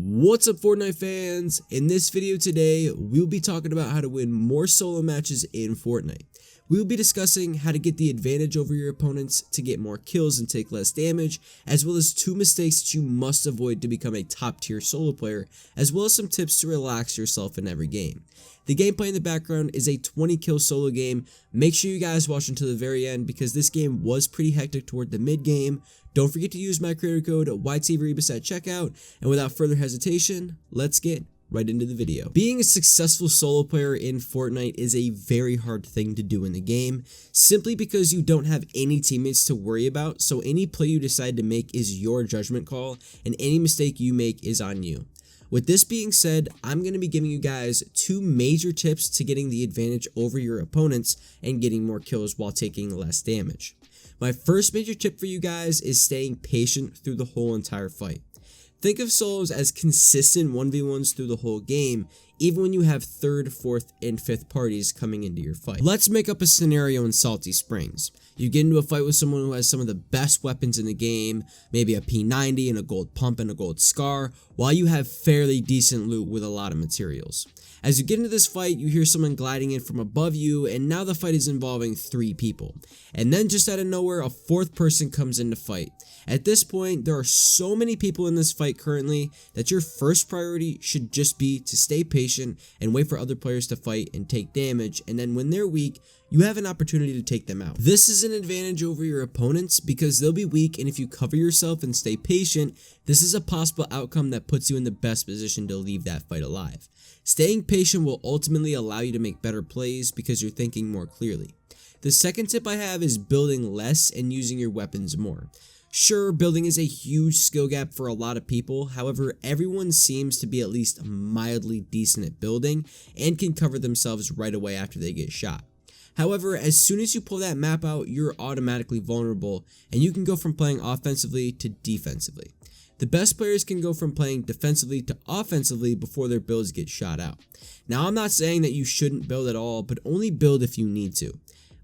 What's up, Fortnite fans? In this video today, we'll be talking about how to win more solo matches in Fortnite. We'll be discussing how to get the advantage over your opponents to get more kills and take less damage, as well as 2 mistakes that you must avoid to become a top tier solo player, as well as some tips to relax yourself in every game. The gameplay in the background is a 20 kill solo game. Make sure you guys watch until the very end because this game was pretty hectic toward the mid game. Don't forget to use my creator code YTViribus at checkout, and without further hesitation, let's get right into the video. Being a successful solo player in Fortnite is a very hard thing to do in the game, simply because you don't have any teammates to worry about, so any play you decide to make is your judgment call, and any mistake you make is on you. With this being said, I'm going to be giving you guys 2 major tips to getting the advantage over your opponents and getting more kills while taking less damage. My first major tip for you guys is staying patient through the whole entire fight. Think of solos as consistent 1v1s through the whole game, even when you have 3rd, 4th, and 5th parties coming into your fight. Let's make up a scenario in Salty Springs. You get into a fight with someone who has some of the best weapons in the game, maybe a P90 and a gold pump and a gold scar, while you have fairly decent loot with a lot of materials. As you get into this fight, you hear someone gliding in from above you, and now the fight is involving 3 people. And then just out of nowhere, a 4th person comes in to fight. At this point, there are so many people in this fight currently that your first priority should just be to stay patient and wait for other players to fight and take damage, and then when they're weak, you have an opportunity to take them out. This is an advantage over your opponents because they'll be weak, and if you cover yourself and stay patient, this is a possible outcome that puts you in the best position to leave that fight alive. Staying patient will ultimately allow you to make better plays because you're thinking more clearly. The second tip I have is building less and using your weapons more. Sure, building is a huge skill gap for a lot of people, however, everyone seems to be at least mildly decent at building and can cover themselves right away after they get shot. However, as soon as you pull that map out, you're automatically vulnerable, and you can go from playing offensively to defensively. The best players can go from playing defensively to offensively before their builds get shot out. Now, I'm not saying that you shouldn't build at all, but only build if you need to.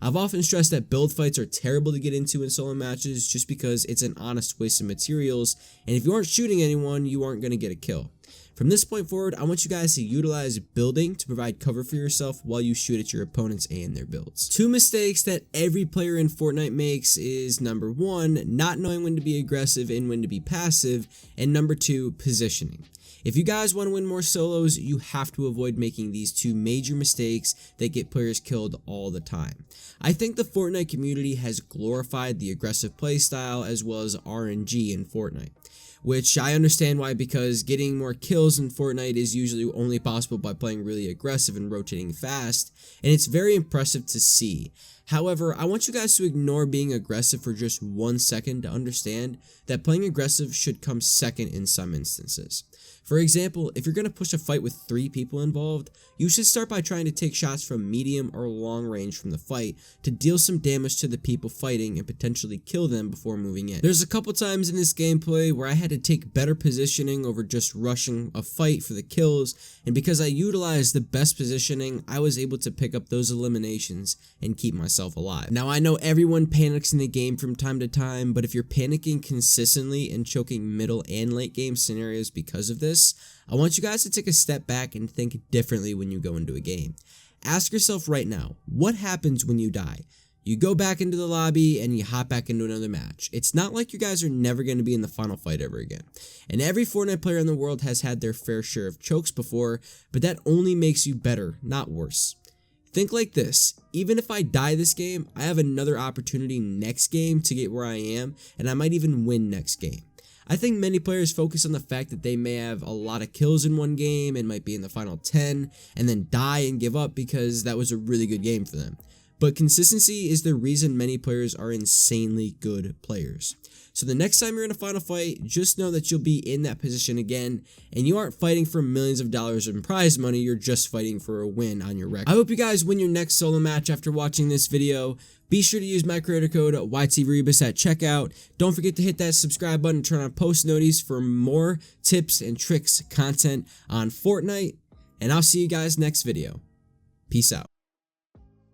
I've often stressed that build fights are terrible to get into in solo matches just because it's an honest waste of materials, and if you aren't shooting anyone, you aren't going to get a kill. From this point forward, I want you guys to utilize building to provide cover for yourself while you shoot at your opponents and their builds. 2 mistakes that every player in Fortnite makes is number 1, not knowing when to be aggressive and when to be passive, and number 2, positioning. If you guys want to win more solos, you have to avoid making these 2 major mistakes that get players killed all the time. I think the Fortnite community has glorified the aggressive playstyle as well as RNG in Fortnite, which I understand why, because getting more kills in Fortnite is usually only possible by playing really aggressive and rotating fast, and it's very impressive to see. However, I want you guys to ignore being aggressive for just 1 second to understand that playing aggressive should come second in some instances. For example, if you're going to push a fight with 3 people involved, you should start by trying to take shots from medium or long range from the fight to deal some damage to the people fighting and potentially kill them before moving in. There's a couple times in this gameplay where I had to take better positioning over just rushing a fight for the kills, and because I utilized the best positioning, I was able to pick up those eliminations and keep myself alive. Now, I know everyone panics in the game from time to time, but if you're panicking consistently and choking middle and late game scenarios because of this, I want you guys to take a step back and think differently when you go into a game. Ask yourself right now, what happens when you die? You go back into the lobby and you hop back into another match. It's not like you guys are never going to be in the final fight ever again. And every Fortnite player in the world has had their fair share of chokes before, but that only makes you better, not worse. Think like this, even if I die this game, I have another opportunity next game to get where I am, and I might even win next game. I think many players focus on the fact that they may have a lot of kills in one game and might be in the final 10 and then die and give up because that was a really good game for them. But consistency is the reason many players are insanely good players. So the next time you're in a final fight, just know that you'll be in that position again, and you aren't fighting for millions of dollars in prize money, you're just fighting for a win on your record. I hope you guys win your next solo match after watching this video. Be sure to use my creator code YTViribus at checkout. Don't forget to hit that subscribe button and turn on post notifications for more tips and tricks content on Fortnite, and I'll see you guys next video. Peace out.